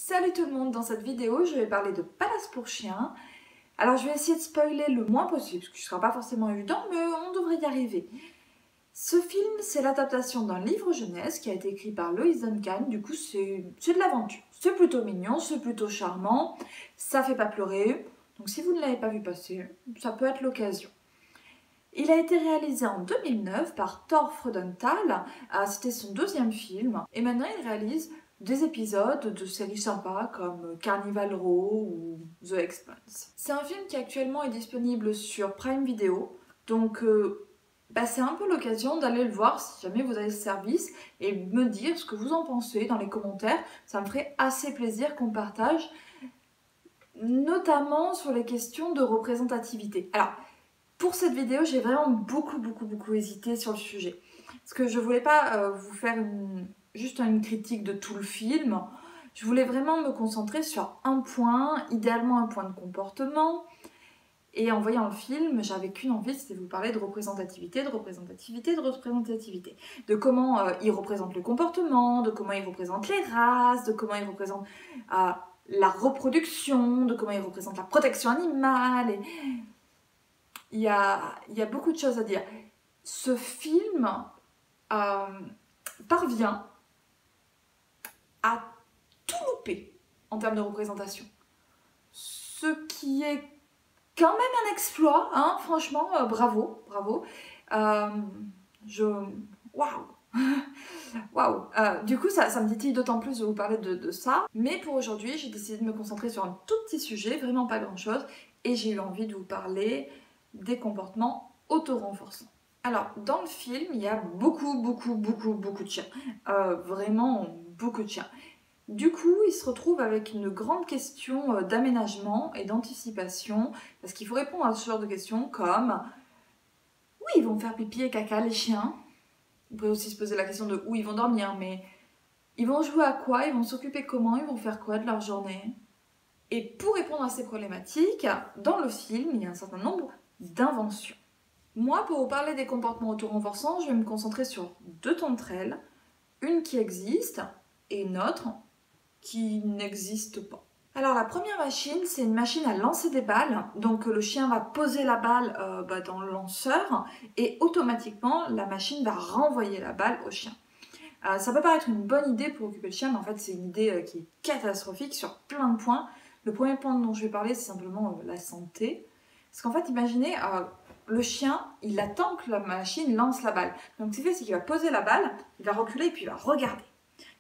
Salut tout le monde, dans cette vidéo je vais parler de Palace pour chiens. Alors je vais essayer de spoiler le moins possible, parce que ce ne sera pas forcément évident, mais on devrait y arriver. Ce film, c'est l'adaptation d'un livre jeunesse qui a été écrit par Lois Duncan. Du coup c'est de l'aventure. C'est plutôt mignon, c'est plutôt charmant, ça fait pas pleurer. Donc si vous ne l'avez pas vu passer, ça peut être l'occasion. Il a été réalisé en 2009 par Thor Freudenthal, c'était son deuxième film, et maintenant il réalise des épisodes de séries sympas comme Carnival Row ou The Expanse. C'est un film qui actuellement est disponible sur Prime Video, donc c'est un peu l'occasion d'aller le voir si jamais vous avez ce service et me dire ce que vous en pensez dans les commentaires. Ça me ferait assez plaisir qu'on partage, notamment sur les questions de représentativité. Alors, pour cette vidéo, j'ai vraiment beaucoup hésité sur le sujet. Parce que je voulais pas vous faire juste une critique de tout le film. Je voulais vraiment me concentrer sur un point, idéalement un point de comportement. Et en voyant le film, j'avais qu'une envie, c'était de vous parler de représentativité. De comment il représente le comportement, de comment il représente les races, de comment il représente la reproduction, de comment il représente la protection animale. Et il y a beaucoup de choses à dire. Ce film parvient à tout louper en termes de représentation. Ce qui est quand même un exploit, hein, franchement, bravo. Waouh. Du coup, ça me titille d'autant plus de vous parler de ça. Mais pour aujourd'hui, j'ai décidé de me concentrer sur un tout petit sujet, vraiment pas grand-chose, et j'ai eu envie de vous parler des comportements auto-renforçants. Alors, dans le film, il y a beaucoup de chiens. Vraiment beaucoup de chiens. Du coup, il se retrouve avec une grande question d'aménagement et d'anticipation, parce qu'il faut répondre à ce genre de questions comme où ils vont faire pipi et caca les chiens. On pourrait aussi se poser la question de où ils vont dormir, mais ils vont jouer à quoi, ils vont s'occuper comment, ils vont faire quoi de leur journée. Et pour répondre à ces problématiques, dans le film, il y a un certain nombre d'inventions. Moi, pour vous parler des comportements auto-renforçants, je vais me concentrer sur deux d'entre elles. Une qui existe et une autre qui n'existe pas. Alors la première machine, c'est une machine à lancer des balles. Donc le chien va poser la balle dans le lanceur et automatiquement la machine va renvoyer la balle au chien. Ça peut paraître une bonne idée pour occuper le chien, mais en fait c'est une idée qui est catastrophique sur plein de points. Le premier point dont je vais parler, c'est simplement la santé. Parce qu'en fait, imaginez, le chien, il attend que la machine lance la balle. Donc ce qu'il fait, c'est qu'il va poser la balle, il va reculer et puis il va regarder.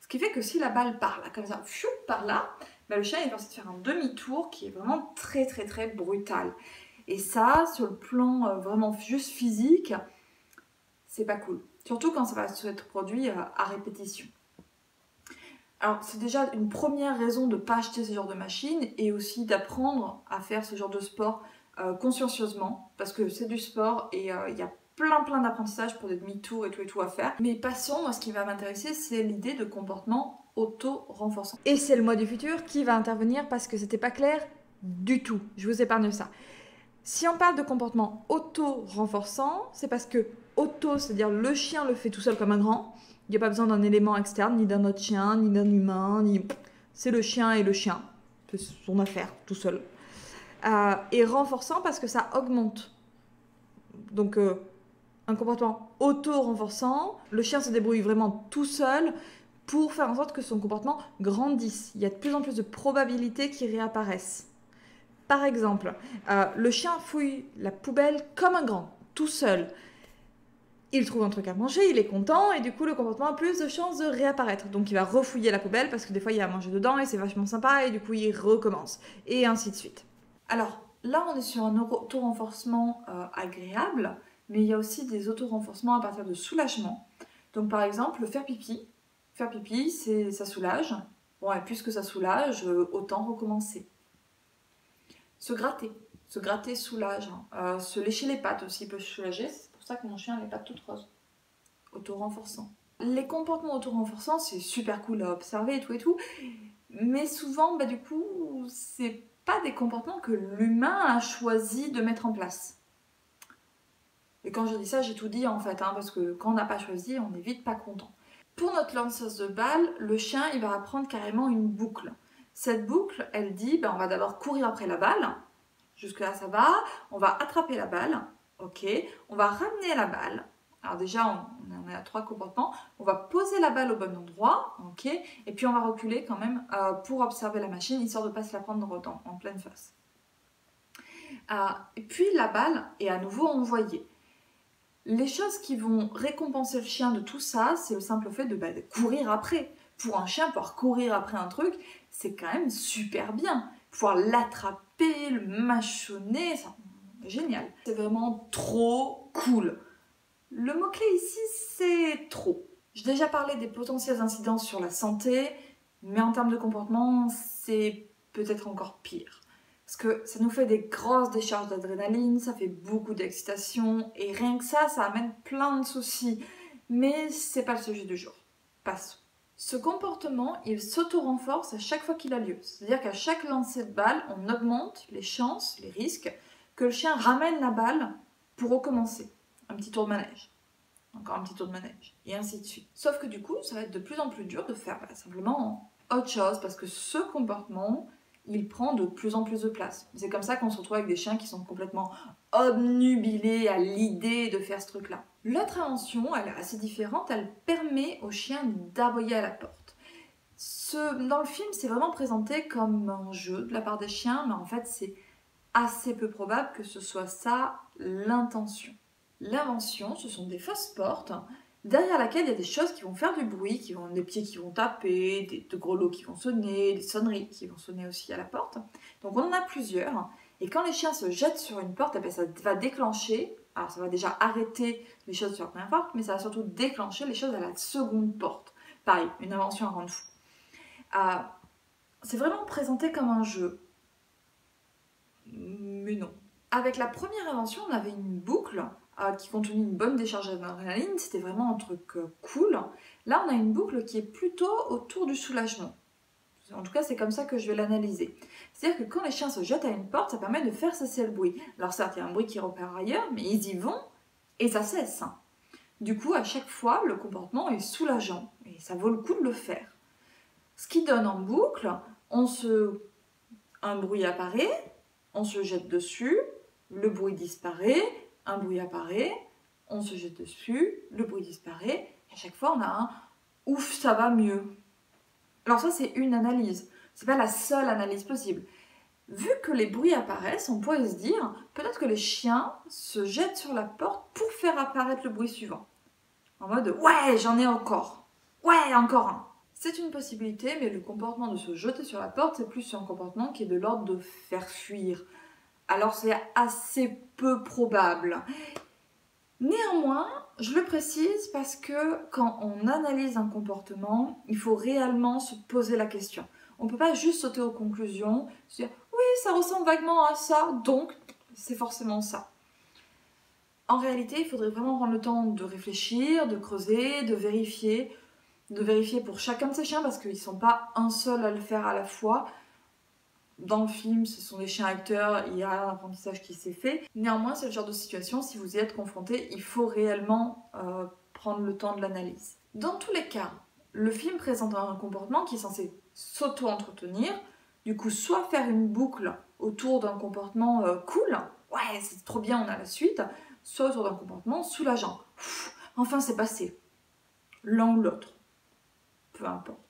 Ce qui fait que si la balle part là, comme ça, par là, le chien est censé faire un demi-tour qui est vraiment très brutal. Et ça, sur le plan vraiment juste physique, c'est pas cool. Surtout quand ça va être produit à répétition. Alors c'est déjà une première raison de ne pas acheter ce genre de machine et aussi d'apprendre à faire ce genre de sport consciencieusement, parce que c'est du sport et il y a plein d'apprentissages pour des demi-tours et tout à faire. Mais passons, moi ce qui va m'intéresser, c'est l'idée de comportement auto-renforçant. Et c'est le moi du futur qui va intervenir parce que c'était pas clair du tout. Je vous épargne ça. Si on parle de comportement auto-renforçant, c'est parce que auto, c'est-à-dire le chien le fait tout seul comme un grand. Il n'y a pas besoin d'un élément externe, ni d'un autre chien, ni d'un humain, c'est le chien et le chien. C'est son affaire, tout seul. Et renforçant parce que ça augmente. Donc, un comportement auto-renforçant, le chien se débrouille vraiment tout seul pour faire en sorte que son comportement grandisse. Il y a de plus en plus de probabilités qu'il réapparaisse. Par exemple, le chien fouille la poubelle comme un grand, tout seul. Il trouve un truc à manger, il est content et du coup le comportement a plus de chances de réapparaître. Donc il va refouiller la poubelle parce que des fois il y a à manger dedans et c'est vachement sympa et du coup il recommence. Et ainsi de suite. Alors là on est sur un auto-renforcement agréable, mais il y a aussi des auto-renforcements à partir de soulagement. Donc par exemple le faire pipi, ça soulage. Bon et puisque ça soulage, autant recommencer. Se gratter soulage. Se lécher les pattes aussi peut soulager. C'est pour ça que mon chien a les pattes toutes roses. Auto-renforçant. Les comportements auto-renforçants, c'est super cool à observer et tout. Mais souvent, du coup, c'est pas des comportements que l'humain a choisi de mettre en place. Et quand je dis ça, j'ai tout dit en fait, parce que quand on n'a pas choisi, on n'est vite pas content. Pour notre lanceuse de balle, le chien, il va apprendre carrément une boucle. Cette boucle, elle dit, on va d'abord courir après la balle. Jusque là, ça va. On va attraper la balle. Ok. On va ramener la balle. Alors déjà, on est à 3 comportements. On va poser la balle au bon endroit. Ok. Et puis, on va reculer quand même pour observer la machine, histoire de ne pas se la prendre en pleine face. Et puis, la balle est à nouveau envoyée. Les choses qui vont récompenser le chien de tout ça, c'est le simple fait de courir après. Pour un chien, pouvoir courir après un truc, c'est quand même super bien. Pouvoir l'attraper, le mâchonner, c'est génial. C'est vraiment trop cool. Le mot-clé ici, c'est trop. J'ai déjà parlé des potentielles incidences sur la santé, mais en termes de comportement, c'est peut-être encore pire. Parce que ça nous fait des grosses décharges d'adrénaline, ça fait beaucoup d'excitation, et rien que ça amène plein de soucis. Mais c'est pas le sujet du jour. Passons. Ce comportement, il s'auto-renforce à chaque fois qu'il a lieu. C'est-à-dire qu'à chaque lancer de balle, on augmente les chances, les risques, que le chien ramène la balle pour recommencer. Un petit tour de manège. Encore un petit tour de manège. Et ainsi de suite. Sauf que du coup, ça va être de plus en plus dur de faire simplement autre chose, parce que ce comportement, il prend de plus en plus de place. C'est comme ça qu'on se retrouve avec des chiens qui sont complètement obnubilés à l'idée de faire ce truc-là. L'autre invention, elle est assez différente, elle permet aux chiens d'aboyer à la porte. Dans le film, c'est vraiment présenté comme un jeu de la part des chiens, mais en fait, c'est assez peu probable que ce soit ça l'intention. L'invention, ce sont des fausses portes derrière laquelle il y a des choses qui vont faire du bruit, des pieds qui vont taper, de grelots qui vont sonner, des sonneries qui vont sonner aussi à la porte. Donc on en a plusieurs. Et quand les chiens se jettent sur une porte, ça va déclencher, alors ça va déjà arrêter les choses sur la première porte, mais ça va surtout déclencher les choses à la seconde porte. Pareil, une invention à rendre fou. C'est vraiment présenté comme un jeu. Mais non. Avec la première invention, on avait une boucle qui contenait une bonne décharge d'adrénaline, c'était vraiment un truc cool. Là, on a une boucle qui est plutôt autour du soulagement. En tout cas, c'est comme ça que je vais l'analyser. C'est-à-dire que quand les chiens se jettent à une porte, ça permet de faire cesser le bruit. Alors certes, il y a un bruit qui repère ailleurs, mais ils y vont et ça cesse. Du coup, à chaque fois, le comportement est soulageant et ça vaut le coup de le faire. Ce qui donne en boucle, un bruit apparaît, on se jette dessus, le bruit disparaît, un bruit apparaît, on se jette dessus, le bruit disparaît, et à chaque fois on a un « ouf, ça va mieux ». Alors ça c'est une analyse, c'est pas la seule analyse possible. Vu que les bruits apparaissent, on pourrait se dire peut-être que les chiens se jettent sur la porte pour faire apparaître le bruit suivant. En mode « ouais, j'en ai encore, ouais, encore un ». C'est une possibilité, mais le comportement de se jeter sur la porte, c'est plus un comportement qui est de l'ordre de faire fuir. Alors c'est assez peu probable. Néanmoins, je le précise parce que quand on analyse un comportement, il faut réellement se poser la question. On ne peut pas juste sauter aux conclusions, se dire « oui, ça ressemble vaguement à ça, donc c'est forcément ça ». En réalité, il faudrait vraiment prendre le temps de réfléchir, de creuser, de vérifier pour chacun de ces chiens parce qu'ils ne sont pas un seul à le faire à la fois. Dans le film, ce sont des chiens acteurs, il y a un apprentissage qui s'est fait. Néanmoins, c'est le genre de situation, si vous y êtes confronté, il faut réellement prendre le temps de l'analyse. Dans tous les cas, le film présente un comportement qui est censé s'auto-entretenir, du coup, soit faire une boucle autour d'un comportement cool, ouais, c'est trop bien, on a la suite, soit autour d'un comportement soulageant. Enfin, c'est passé. L'un ou l'autre. Peu importe.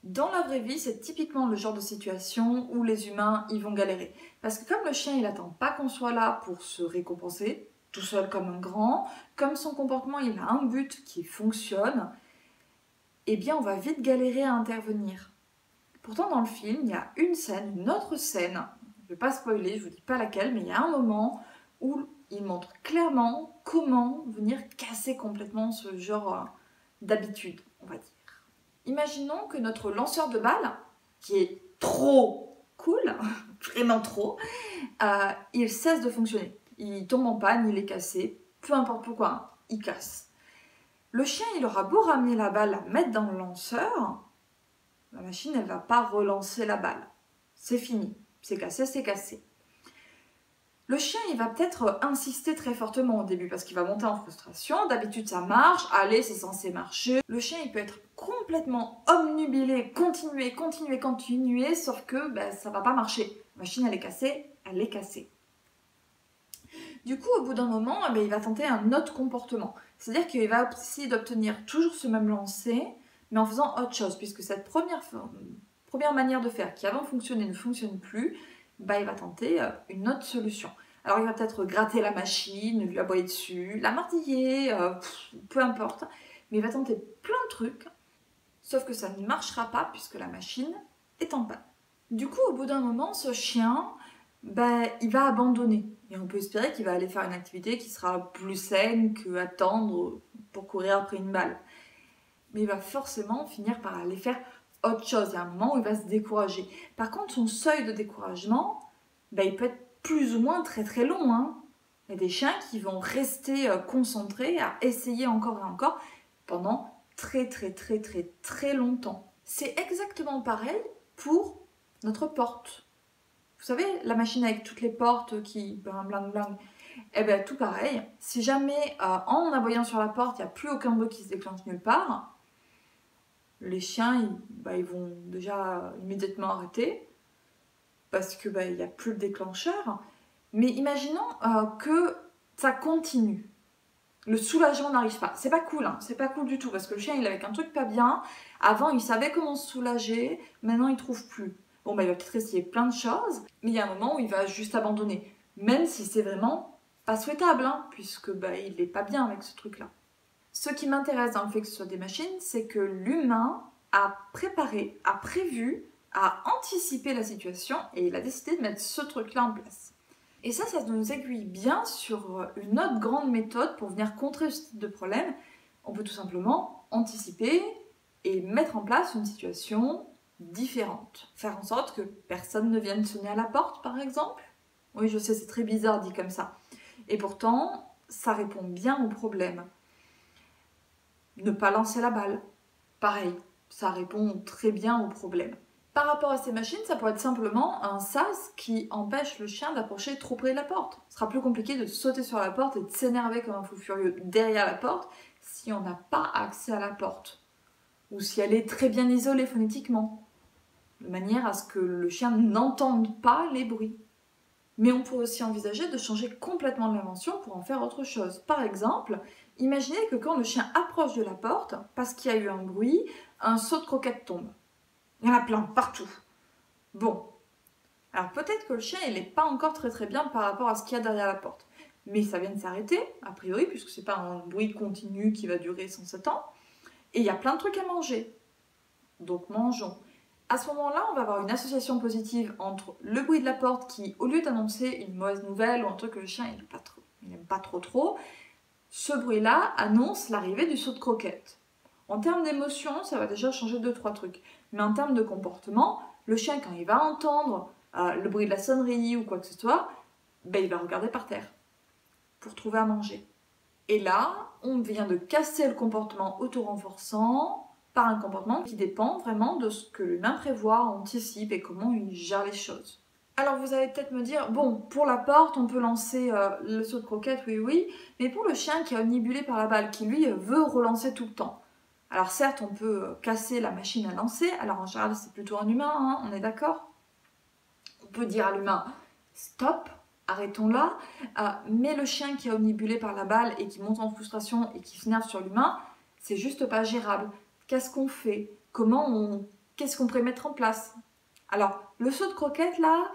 Dans la vraie vie, c'est typiquement le genre de situation où les humains ils vont galérer. Parce que comme le chien, il attend pas qu'on soit là pour se récompenser, tout seul comme un grand, comme son comportement, il a un but qui fonctionne, eh bien on va vite galérer à intervenir. Pourtant dans le film, il y a une autre scène, je ne vais pas spoiler, je vous dis pas laquelle, mais il y a un moment où il montre clairement comment venir casser complètement ce genre d'habitude, on va dire. Imaginons que notre lanceur de balles, qui est trop cool, vraiment trop, il cesse de fonctionner. Il tombe en panne, il est cassé, peu importe pourquoi, il casse. Le chien, il aura beau ramener la balle, la mettre dans le lanceur, la machine, elle ne va pas relancer la balle. C'est fini, c'est cassé, c'est cassé. Le chien, il va peut-être insister très fortement au début parce qu'il va monter en frustration. D'habitude, ça marche. Allez, c'est censé marcher. Le chien, il peut être complètement complètement omnubilé, continuer, sauf que ça va pas marcher. La machine, elle est cassée. Du coup, au bout d'un moment, il va tenter un autre comportement. C'est-à-dire qu'il va essayer d'obtenir toujours ce même lancer, mais en faisant autre chose, puisque cette première manière de faire, qui avant fonctionnait, ne fonctionne plus, il va tenter une autre solution. Alors, il va peut-être gratter la machine, lui aboyer dessus, la martiller, peu importe, mais il va tenter plein de trucs, sauf que ça ne marchera pas, puisque la machine est en panne. Du coup, au bout d'un moment, ce chien, il va abandonner. Et on peut espérer qu'il va aller faire une activité qui sera plus saine qu'attendre pour courir après une balle. Mais il va forcément finir par aller faire autre chose. Il y a un moment où il va se décourager. Par contre, son seuil de découragement, il peut être plus ou moins très très long. Hein. Il y a des chiens qui vont rester concentrés à essayer encore et encore pendant très longtemps. C'est exactement pareil pour notre porte. Vous savez, la machine avec toutes les portes qui bling. Tout pareil. Si jamais, en aboyant sur la porte, il n'y a plus aucun bruit qui se déclenche nulle part, les chiens, ils vont déjà immédiatement arrêter parce que il n'y a plus le déclencheur. Mais imaginons que ça continue. Le soulagement n'arrive pas. C'est pas cool, hein. C'est pas cool du tout parce que le chien, il est avec un truc pas bien. Avant, il savait comment se soulager. Maintenant, il trouve plus. Bon, il va peut-être essayer plein de choses, mais il y a un moment où il va juste abandonner. Même si c'est vraiment pas souhaitable, hein, puisque il n'est pas bien avec ce truc-là. Ce qui m'intéresse dans le fait que ce soit des machines, c'est que l'humain a préparé, a prévu, a anticipé la situation et il a décidé de mettre ce truc-là en place. Et ça nous aiguille bien sur une autre grande méthode pour venir contrer ce type de problème. On peut tout simplement anticiper et mettre en place une situation différente. Faire en sorte que personne ne vienne sonner à la porte, par exemple. Oui, je sais, c'est très bizarre dit comme ça. Et pourtant, ça répond bien au problème. Ne pas lancer la balle. Pareil, ça répond très bien au problème. Par rapport à ces machines, ça pourrait être simplement un sas qui empêche le chien d'approcher trop près de la porte. Ce sera plus compliqué de sauter sur la porte et de s'énerver comme un fou furieux derrière la porte si on n'a pas accès à la porte. Ou si elle est très bien isolée phonétiquement. De manière à ce que le chien n'entende pas les bruits. Mais on pourrait aussi envisager de changer complètement de l'invention pour en faire autre chose. Par exemple, imaginez que quand le chien approche de la porte, parce qu'il y a eu un bruit, un seau de croquettes tombe. Il y en a plein, partout. Bon. Alors peut-être que le chien, il n'est pas encore très bien par rapport à ce qu'il y a derrière la porte. Mais ça vient de s'arrêter, a priori, puisque c'est pas un bruit continu qui va durer sans ce temps. Et il y a plein de trucs à manger. Donc mangeons. À ce moment-là, on va avoir une association positive entre le bruit de la porte qui, au lieu d'annoncer une mauvaise nouvelle ou un truc que le chien n'aime pas trop, ce bruit-là annonce l'arrivée du seau de croquettes. En termes d'émotion, ça va déjà changer 2-3 trucs. Mais en termes de comportement, le chien, quand il va entendre le bruit de la sonnerie ou quoi que ce soit, il va regarder par terre pour trouver à manger. Et là, on vient de casser le comportement auto-renforçant par un comportement qui dépend vraiment de ce que l'humain prévoit, anticipe et comment il gère les choses. Alors vous allez peut-être me dire, bon, pour la porte, on peut lancer le seau de croquettes, oui, mais pour le chien qui est omnibulé par la balle, qui lui veut relancer tout le temps. Alors certes, on peut casser la machine à lancer, alors en général c'est plutôt un humain, hein, on est d'accord? On peut dire à l'humain, stop, arrêtons là, mais le chien qui est omnibulé par la balle et qui monte en frustration et qui s'énerve sur l'humain, c'est juste pas gérable. Qu'est-ce qu'on fait? Qu'est-ce qu'on pourrait mettre en place? Alors, le seau de croquettes, là,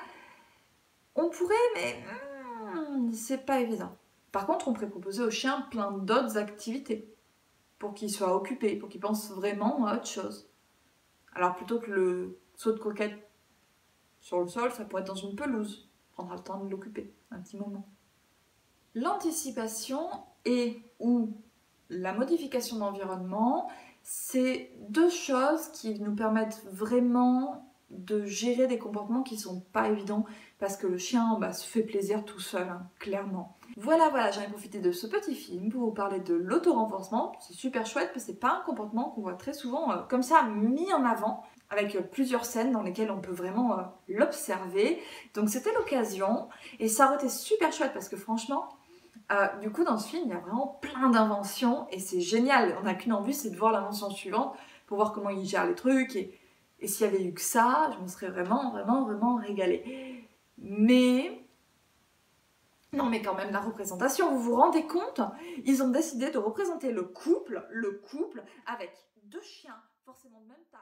on pourrait, mais c'est pas évident. Par contre, on pourrait proposer au chien plein d'autres activités pour qu'il soit occupé, pour qu'il pense vraiment à autre chose. Alors, plutôt que le seau de croquettes sur le sol, ça pourrait être dans une pelouse. On prendra le temps de l'occuper un petit moment. L'anticipation et ou la modification d'environnement, c'est deux choses qui nous permettent vraiment de gérer des comportements qui sont pas évidents parce que le chien se fait plaisir tout seul, hein, clairement. Voilà, j'en ai profité de ce petit film pour vous parler de l'auto-renforcement. C'est super chouette parce que c'est pas un comportement qu'on voit très souvent comme ça mis en avant avec plusieurs scènes dans lesquelles on peut vraiment l'observer. Donc c'était l'occasion et ça aurait été super chouette parce que franchement, du coup, dans ce film, il y a vraiment plein d'inventions et c'est génial. On n'a qu'une envie, c'est de voir l'invention suivante pour voir comment il gère les trucs. Et s'il y avait eu que ça, je me serais vraiment, vraiment, vraiment régalée. Mais... non mais quand même la représentation, vous vous rendez compte? Ils ont décidé de représenter le couple avec 2 chiens, forcément de même taille.